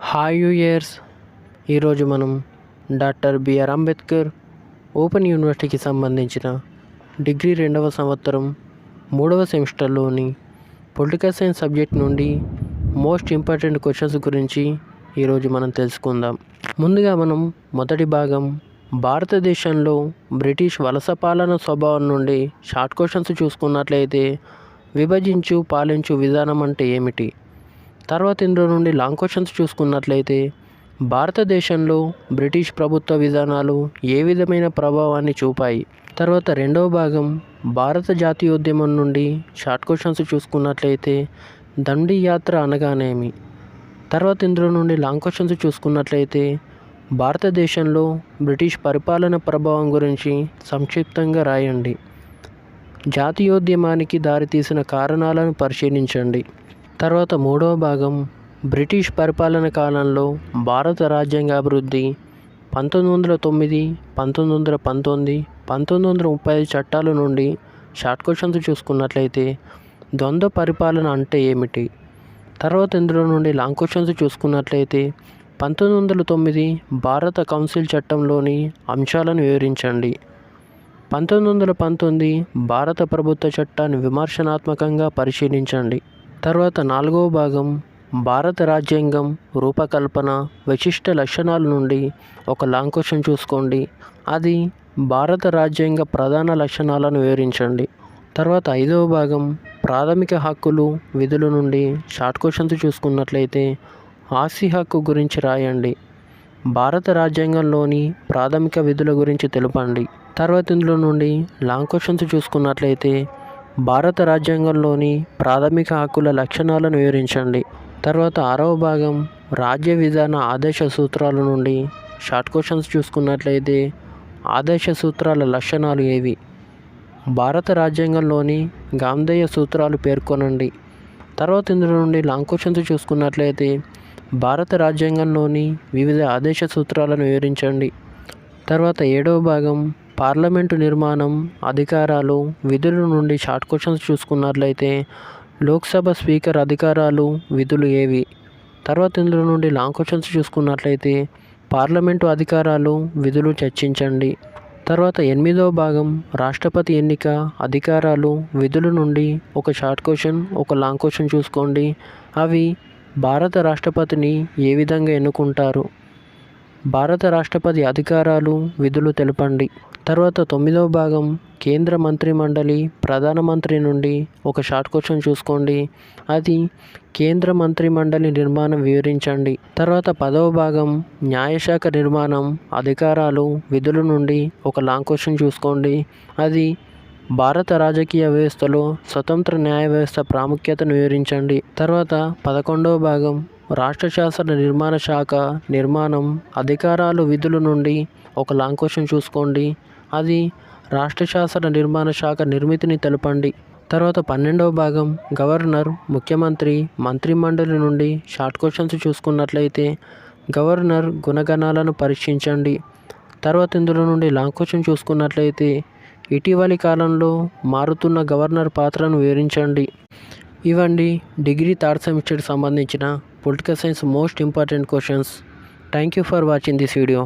Hi యూయర్స్. ఈరోజు మనం doctor BR Ambedkar open యూనివర్సిటీకి సంబంధించిన డిగ్రీ 2వ సంవత్సరం 3వ సెమిస్టర్లోని పొలిటికల్ సైన్స్ సబ్జెక్ట్ నుండి మోస్ట్ ఇంపార్టెంట్ క్వశ్చన్స్ గురించి ఈరోజు మనం తెలుసుకుందాం. ముందుగా మనం మొదటి భాగం భారతదేశంలో బ్రిటిష్ వలస పాలన స్వభావం నుండి షార్ట్ క్వశ్చన్స్ చూసుకున్నట్లయితే విభజించు పాలించు విధానం అంటే ఏమిటి. తర్వాత ఇందులో నుండి లాంగ్ క్వశ్చన్స్ చూసుకున్నట్లయితే భారతదేశంలో బ్రిటిష్ ప్రభుత్వ విధానాలు ఏ విధమైన ప్రభావాన్ని చూపాయి. తర్వాత రెండవ భాగం భారత జాతీయోద్యమం నుండి షార్ట్ క్వశ్చన్స్ చూసుకున్నట్లయితే దండి యాత్ర అనగానేమి. తర్వాత ఇందులో నుండి లాంగ్ క్వశ్చన్స్ చూసుకున్నట్లయితే భారతదేశంలో బ్రిటిష్ పరిపాలన ప్రభావం గురించి సంక్షిప్తంగా రాయండి. జాతీయోద్యమానికి దారితీసిన కారణాలను పరిశీలించండి. తర్వాత మూడవ భాగం బ్రిటిష్ పరిపాలన కాలంలో భారత రాజ్యాంగ అభివృద్ధి 1909, 1919, 1935 చట్టాల నుండి షార్ట్ క్వశ్చన్స్ చూసుకున్నట్లయితే ద్వంద్వ పరిపాలన అంటే ఏమిటి. తర్వాత ఇందులో నుండి లాంగ్ క్వశ్చన్స్ చూసుకున్నట్లయితే 1909 భారత కౌన్సిల్ చట్టంలోని అంశాలను వివరించండి. 1919 భారత ప్రభుత్వ చట్టాన్ని విమర్శనాత్మకంగా పరిశీలించండి. తర్వాత నాలుగవ భాగం భారత రాజ్యాంగం రూపకల్పన విశిష్ట లక్షణాల నుండి ఒక లాంగ్ క్వశ్చన్ చూసుకోండి. అది భారత రాజ్యాంగ ప్రధాన లక్షణాలను వివరించండి. తర్వాత ఐదవ భాగం ప్రాథమిక హక్కులు విధుల నుండి షార్ట్ క్వశ్చన్స్ చూసుకున్నట్లయితే ఆస్తి హక్కు గురించి రాయండి. భారత రాజ్యాంగంలోని ప్రాథమిక విధుల గురించి తెలపండి. తర్వాత ఇందులో నుండి లాంగ్ క్వశ్చన్స్ చూసుకున్నట్లయితే భారత రాజ్యాంగంలోని ప్రాథమిక హక్కుల లక్షణాలను వివరించండి. తర్వాత ఆరవ భాగం రాజ్య విధాన ఆదేశ సూత్రాల నుండి షార్ట్ క్వశ్చన్స్ చూసుకున్నట్లయితే ఆదేశ సూత్రాల లక్షణాలు ఏవి. భారత రాజ్యాంగంలోని గాంధేయ సూత్రాలు పేర్కొనండి. తర్వాత ఇందులో నుండి లాంగ్ క్వశ్చన్స్ చూసుకున్నట్లయితే భారత రాజ్యాంగంలోని వివిధ ఆదేశ సూత్రాలను వివరించండి. తర్వాత ఏడవ భాగం పార్లమెంటు నిర్మాణం అధికారాలు విధుల నుండి షార్ట్ క్వశ్చన్స్ చూసుకున్నట్లయితే లోక్సభ స్పీకర్ అధికారాలు విధులు ఏవి. తర్వాత ఇందులో నుండి లాంగ్ క్వశ్చన్స్ చూసుకున్నట్లయితే పార్లమెంటు అధికారాలు విధులు చర్చించండి. తర్వాత ఎనిమిదవ భాగం రాష్ట్రపతి ఎన్నిక అధికారాలు విధుల నుండి ఒక షార్ట్ క్వశ్చన్ ఒక లాంగ్ క్వశ్చన్ చూసుకోండి. అవి భారత రాష్ట్రపతిని ఏ విధంగా ఎన్నుకుంటారు. భారత రాష్ట్రపతి అధికారాలు విధులు తెలపండి. తర్వాత తొమ్మిదవ భాగం కేంద్ర మంత్రిమండలి ప్రధానమంత్రి నుండి ఒక షార్ట్ క్వశ్చన్ చూసుకోండి. అది కేంద్ర మంత్రిమండలి నిర్మాణం వివరించండి. తర్వాత 10వ భాగం న్యాయశాఖ నిర్మాణం అధికారాలు విధుల నుండి ఒక లాంగ్ క్వశ్చన్ చూసుకోండి. అది భారత రాజకీయ వ్యవస్థలో స్వతంత్ర న్యాయ వ్యవస్థ ప్రాముఖ్యతను వివరించండి. తర్వాత 11వ భాగం రాష్ట్ర శాసన నిర్మాణ శాఖ నిర్మాణం అధికారాలు విధుల నుండి ఒక లాంగ్ క్వశ్చన్ చూసుకోండి. అది రాష్ట్ర శాసన నిర్మాణ శాఖ నిర్మితిని తెలపండి. తర్వాత 12వ భాగం గవర్నర్ ముఖ్యమంత్రి మంత్రిమండలి నుండి షార్ట్ క్వశ్చన్స్ చూసుకున్నట్లయితే గవర్నర్ గుణగణాలను పరీక్షించండి. తర్వాత ఇందులో నుండి లాంగ్ క్వశ్చన్ చూసుకున్నట్లయితే ఇటీవలి కాలంలో మారుతున్న గవర్నర్ పాత్రను వివరించండి. ఇవండి డిగ్రీ 3rd సెమిస్టర్కి సంబంధించిన political science most important questions. Thank you for watching this video.